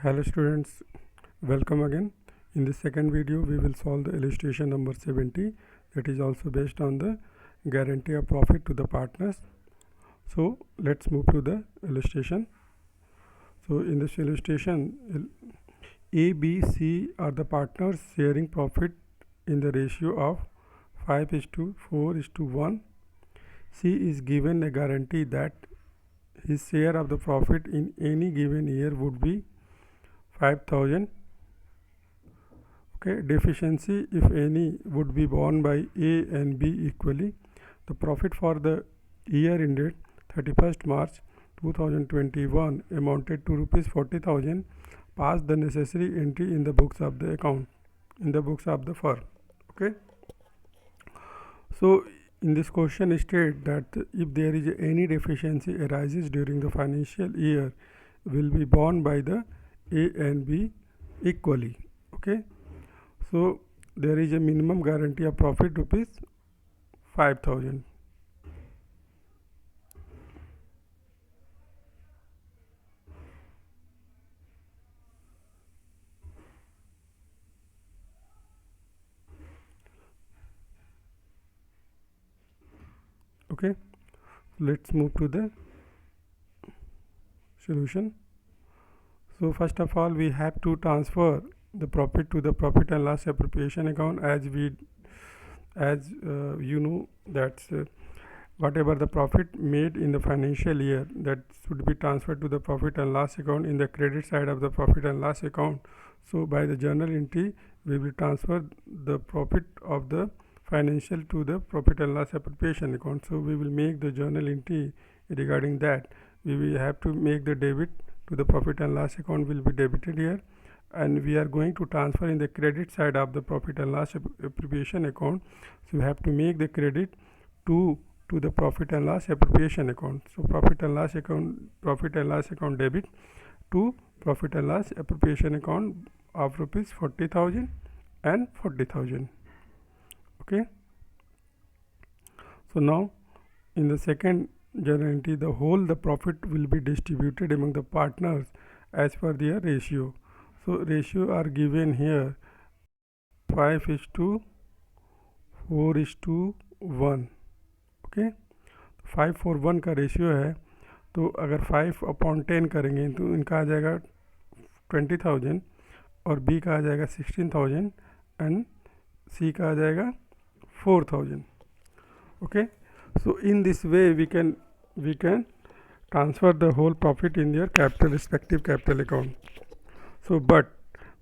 Hello students, welcome again. In the second video we will solve the illustration number 70, that is also based on the guarantee of profit to the partners. So let's move to the illustration. So in this illustration, A, B, C are the partners sharing profit in the ratio of 5:4:1. C is given a guarantee that his share of the profit in any given year would be 5,000. Okay, deficiency, if any, would be borne by A and B equally. The profit for the year ended 31st March 2021 amounted to rupees 40,000. Pass the necessary entry in the books of the account, in the books of the firm. Okay. So in this question state that if there is any deficiency arises during the financial year, will be borne by the A and B equally. Okay. So there is a minimum guarantee of profit rupees 5,000. Okay, let's move to the solution. So first of all, we have to transfer the profit to the profit and loss appropriation account, as you know that whatever the profit made in the financial year, that should be transferred to the profit and loss account in the credit side of the profit and loss account. So by the journal entry, we will transfer the profit of the financial to the profit and loss appropriation account. So we will make the journal entry regarding that. We will have to make the debit to the profit and loss account will be debited here, and we are going to transfer in the credit side of the profit and loss appropriation account. So we have to make the credit to the profit and loss appropriation account. So profit and loss account debit to profit and loss appropriation account of rupees 40,000 and 40,000. Okay. So now in the second journal entry, the profit will be distributed among the partners as per their ratio. So ratio are given here 5:4:1. Okay, 5:1 का ratio है. तो अगर 5/10 करेंगे तो इनका आ जाएगा 20,000 और B का आ जाएगा 16,000 एंड सी का आ जाएगा 4,000. Okay, so in this way we can transfer the whole profit in their respective capital account. So but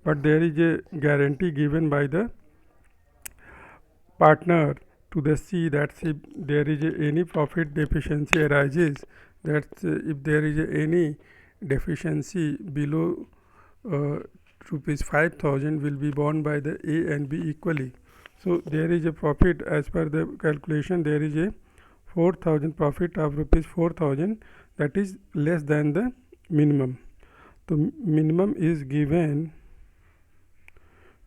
there is a guarantee given by the partner to the C that if there is any profit deficiency arises, that if there is any deficiency below rupees 5,000 will be borne by the A and B equally. So there is a profit, as per the calculation, there is a 4,000 profit of rupees 4,000, that is less than the minimum. So minimum is given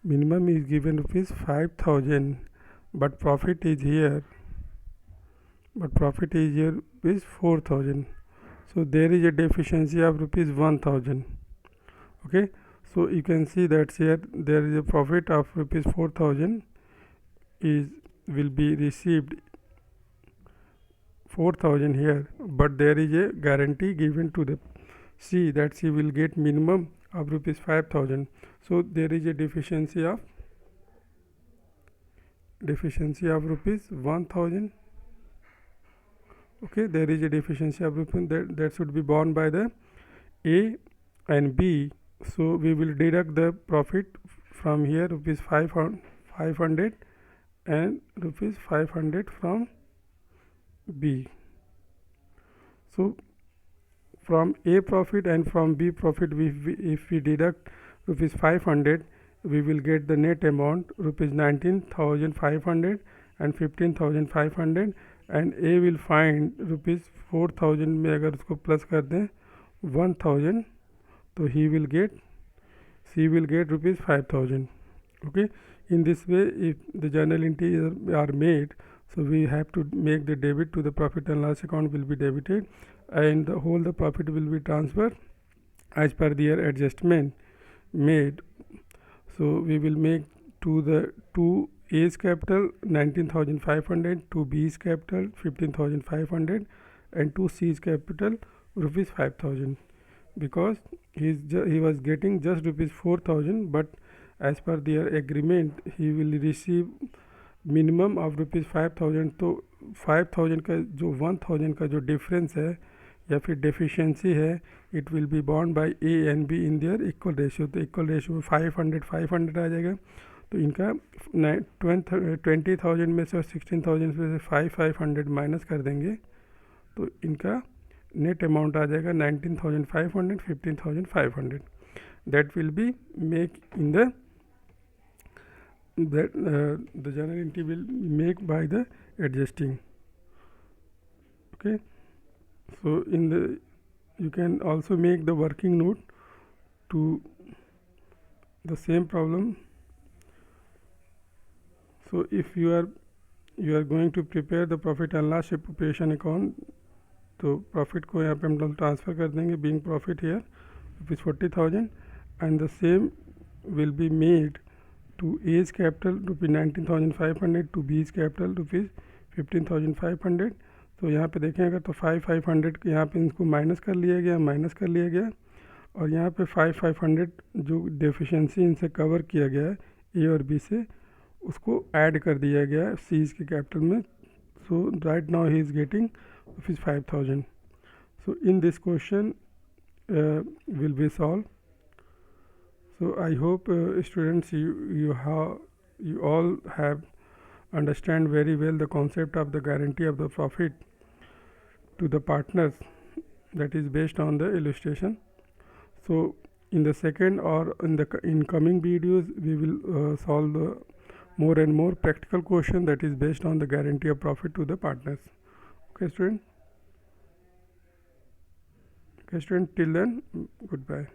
rupees 5,000, but profit is here is 4,000. So there is a deficiency of rupees 1,000. Okay, so you can see that here there is a profit of rupees 4,000 will be received 4,000 here, but there is a guarantee given to the C that she will get minimum of rupees 5,000. So there is a deficiency of rupees 1,000. Okay, there is a deficiency of rupees that should be borne by the A and B. So we will deduct the profit from here, rupees 500 and rupees 500 from B. So from A profit and from B profit, if we deduct rupees 500, we will get the net amount rupees 19,500 and 15,500, and A will find rupees 4,000 में अगर उसको plus कर दें 1,000, तो C will get rupees 5,000. Okay, in this way, if the journal entries are made, so we have to make the debit to the profit and loss account will be debited, and the profit will be transferred as per their adjustment made. So we will make to A's capital 19,500, to B's capital 15,500, and to C's capital rupees 5,000, because he was getting just rupees 4,000, but as per their agreement he will receive minimum of rupees 5,000. तो 5,000 का जो 1,000 का जो difference है या फिर deficiency है, it will be bond by A and be in their equal ratio. तो इक्वल रेशियो में 500 आ जाएगा. तो इनका 20,000 में से और 16,000 में से 500 माइनस कर देंगे तो इनका नेट अमाउंट आ जाएगा 19,500, 15,500. That will be make in the that the journal entry will make by the adjusting. Okay, so in the you can also make the working note to the same problem. So if you are going to prepare the profit and loss preparation account, तो profit को यहाँ पे हम लोग transfer कर देंगे being profit here ₹40,000, and the same will be made to A's capital rupees 19,500, to B's capital rupees 15,500. तो यहाँ पे देखेंगे तो 500 यहाँ पे इनको माइनस कर लिया गया और यहाँ पे 500 जो डेफिशिएंसी इनसे कवर किया गया है ए और बी से, उसको ऐड कर दिया गया है सीज़ के कैपिटल में. So right now he is getting rupees 5,000. So in this question will be solve. So I hope students you all have understand very well the concept of the guarantee of the profit to the partners, that is based on the illustration. So in the second or in coming videos we will solve the more and more practical question that is based on the guarantee of profit to the partners. Okay student, till then, goodbye.